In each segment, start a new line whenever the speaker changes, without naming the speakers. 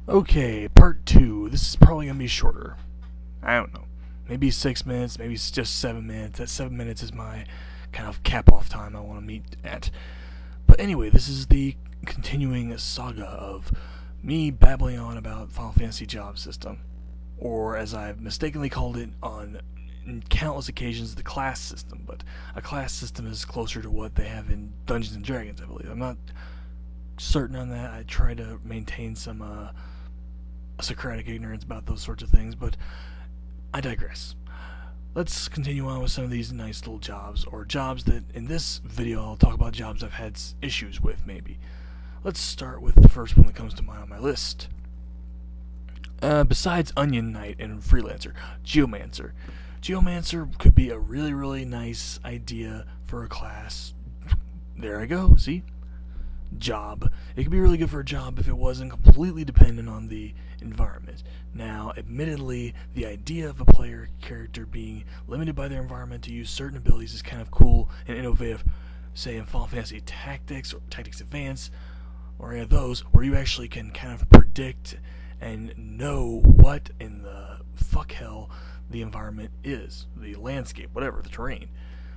Okay, part 2. This is probably going to be shorter. I don't know. Maybe 6 minutes, maybe it's just 7 minutes. That 7 minutes is my kind of cap-off time I want to meet at. But anyway, this is the continuing saga of me babbling on about Final Fantasy Job System. Or, as I've mistakenly called it on countless occasions, the class system. But a class system is closer to what they have in Dungeons & Dragons, I believe. I'm not certain on that. I try to maintain some Socratic ignorance about those sorts of things, but I digress. Let's continue on with some of these nice little jobs, or jobs that, in this video, I'll talk about jobs I've had issues with, maybe. Let's start with the first one that comes to mind on my list. Besides Onion Knight and Freelancer, Geomancer. Geomancer could be a really, really nice idea for a class. There I go, see? Job. It could be really good for a job if it wasn't completely dependent on the environment. Now, admittedly, the idea of a player character being limited by their environment to use certain abilities is kind of cool and innovative, say in Final Fantasy Tactics or Tactics Advance, or any of those, where you actually can kind of predict and know what in the fuck hell the environment is, the landscape, whatever, the terrain.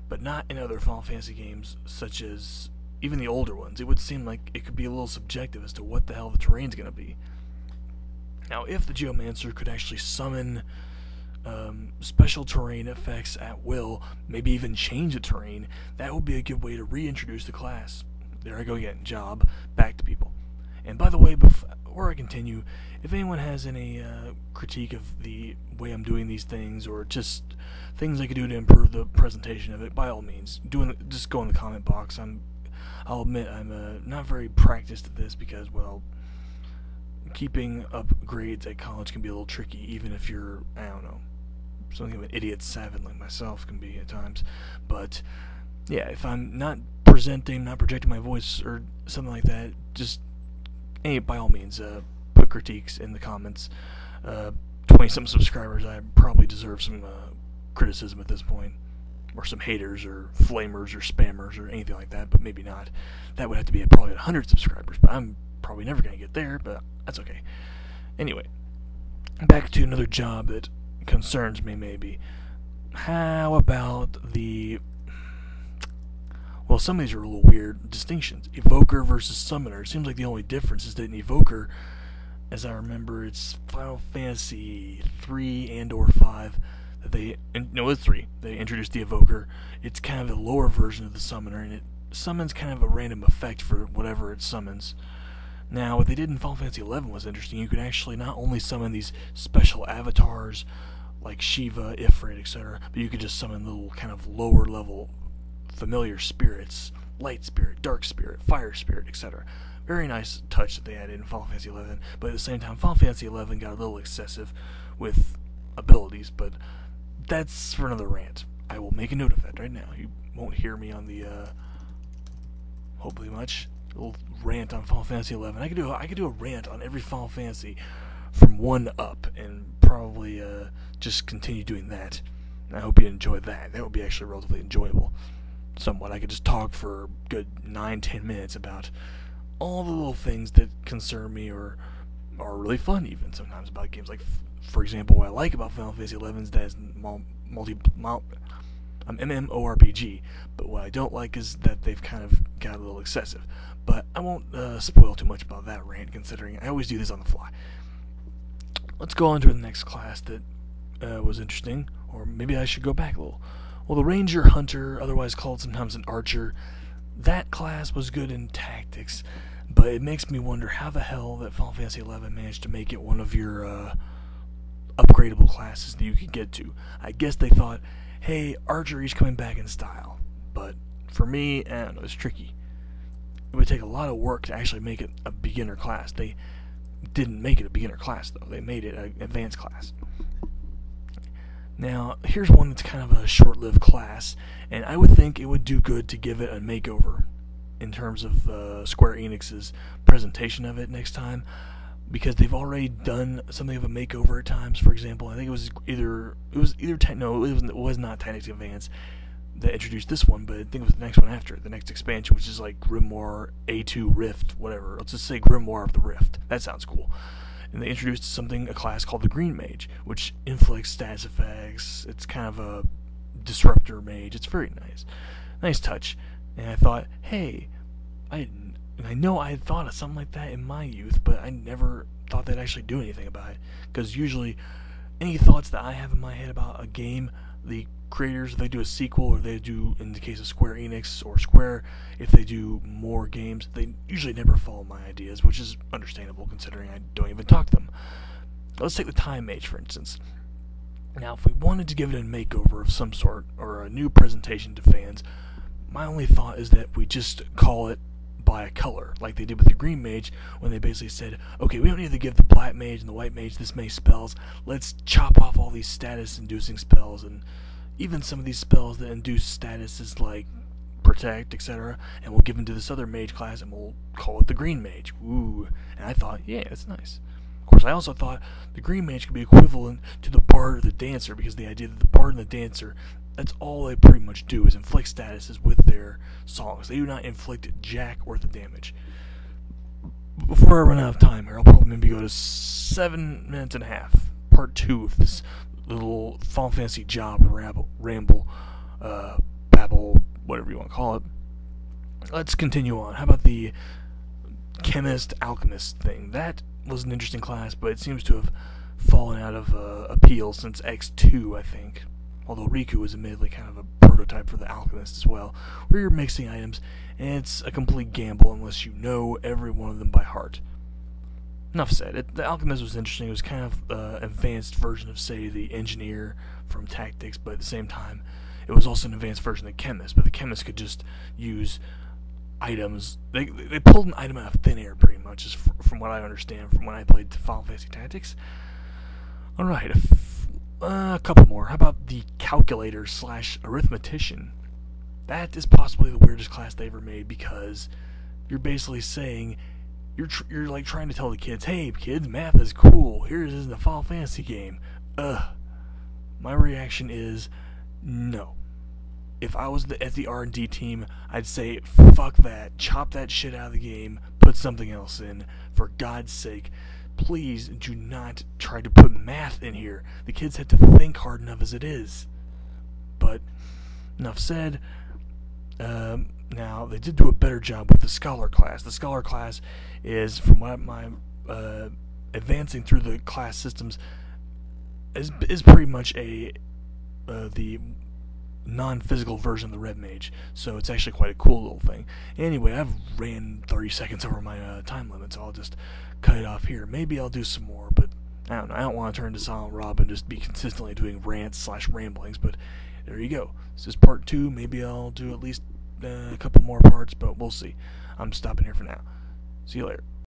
But not in other Final Fantasy games, such as even the older ones. It would seem like it could be a little subjective as to what the hell the terrain's going to be. Now, if the Geomancer could actually summon special terrain effects at will, maybe even change the terrain, that would be a good way to reintroduce the class. There I go again, job, back to people. And by the way, before I continue, if anyone has any critique of the way I'm doing these things, or just things I could do to improve the presentation of it, by all means, just go in the comment box. I'll admit I'm not very practiced at this because, well, keeping up grades at college can be a little tricky, even if you're, I don't know, something of an idiot savant like myself can be at times. But yeah, if I'm not projecting my voice or something like that, just, hey, by all means, put critiques in the comments. 20-something subscribers, I probably deserve some criticism at this point. Or some haters, or flamers, or spammers, or anything like that, but maybe not. That would have to be probably 100 subscribers, but I'm probably never going to get there, but that's okay. Anyway, back to another job that concerns me, maybe. How about well, some of these are a little weird distinctions. Evoker versus Summoner. It seems like the only difference is that an Evoker, as I remember, it's Final Fantasy 3 and or 5, it's 3. They introduced the Evoker. It's kind of a lower version of the Summoner, and it summons kind of a random effect for whatever it summons. Now, what they did in Final Fantasy 11 was interesting. You could actually not only summon these special avatars like Shiva, Ifrit, etc., but you could just summon little kind of lower level familiar spirits, light spirit, dark spirit, fire spirit, etc. Very nice touch that they added in Final Fantasy 11, but at the same time, Final Fantasy 11 got a little excessive with abilities, but that's for another rant. I will make a note of that right now. You won't hear me on the, hopefully much, little rant on Final Fantasy 11. I could do a rant on every Final Fantasy from 1 up, and probably, just continue doing that. And I hope you enjoy that. That would be actually relatively enjoyable. Somewhat. I could just talk for a good 9-10 minutes about all the little things that concern me, or are really fun even sometimes about games. Like, for example, what I like about Final Fantasy 11 is that it's MMORPG, but what I don't like is that they've kind of got a little excessive. But I won't spoil too much about that rant, considering I always do this on the fly. Let's go on to the next class that was interesting, or maybe I should go back a little. Well, the Ranger Hunter, otherwise called sometimes an Archer, that class was good in Tactics, but it makes me wonder how the hell that Final Fantasy 11 managed to make it one of your upgradable classes that you could get to. I guess they thought, hey, archery's coming back in style. But for me, I don't know, it's tricky. It would take a lot of work to actually make it a beginner class. They didn't make it a beginner class, though. They made it an advanced class. Now, here's one that's kind of a short-lived class, and I would think it would do good to give it a makeover in terms of Square Enix's presentation of it next time, because they've already done something of a makeover at times. For example, I think it was not Tactics Advance that introduced this one, but I think it was the next one after, the next expansion, which is like Grimoire A2 Rift, whatever. Let's just say Grimoire of the Rift. That sounds cool. and they introduced a class called the Green Mage, which inflicts status effects. It's kind of a disruptor mage. It's very nice touch. And I thought, hey, I know I had thought of something like that in my youth, but I never thought they'd actually do anything about it. Because usually, any thoughts that I have in my head about a game, the creators, if they do a sequel, or they do, in the case of Square Enix or Square, if they do more games, they usually never follow my ideas, which is understandable considering I don't even talk to them. Let's take the Time Mage, for instance. Now, if we wanted to give it a makeover of some sort, or a new presentation to fans, my only thought is that we just call it by a color, like they did with the Green Mage, when they basically said, okay, we don't need to give the Black Mage and the White Mage this many spells, let's chop off all these status-inducing spells, and even some of these spells that induce statuses like Protect, etc., and we'll give them to this other mage class, and we'll call it the Green Mage. Ooh, and I thought, yeah, that's nice. Of course, I also thought the Green Mage could be equivalent to the Bard or the Dancer, because the idea that the Bard and the Dancer, that's all they pretty much do, is inflict statuses with their songs. They do not inflict jack worth of damage. Before I run out of time here, I'll probably maybe go to 7 minutes and a half. Part 2 of this little Final Fantasy Job Ramble, babble, whatever you want to call it. Let's continue on. How about the Chemist Alchemist thing? That was an interesting class, but it seems to have fallen out of appeal since X2, I think. Although Riku is admittedly kind of a prototype for the Alchemist as well, where you're mixing items, and it's a complete gamble unless you know every one of them by heart. Enough said. The Alchemist was interesting. It was kind of an advanced version of, say, the Engineer from Tactics, but at the same time, it was also an advanced version of the Chemist, but the Chemist could just use items. They pulled an item out of thin air, pretty much, just from what I understand from when I played Final Fantasy Tactics. Alright, a couple more. How about the Calculator / Arithmetician? That is possibly the weirdest class they ever made, because you're basically saying, you're like trying to tell the kids, hey kids, math is cool, here it is in a Final Fantasy game. My reaction is, no. If I was at the R&D team, I'd say, fuck that, chop that shit out of the game, put something else in, for God's sake. Please do not try to put math in here. The kids have to think hard enough as it is. But, enough said. Now, they did do a better job with the Scholar class. The Scholar class is, from what my advancing through the class systems, is pretty much the non-physical version of the Red Mage. So it's actually quite a cool little thing. Anyway, I've ran 30 seconds over my time limit, so I'll just cut it off here. Maybe I'll do some more, but I don't know. I don't want to turn to Silent Rob and just be consistently doing rants / ramblings, but there you go. This is part 2. Maybe I'll do at least a couple more parts, but we'll see. I'm stopping here for now. See you later.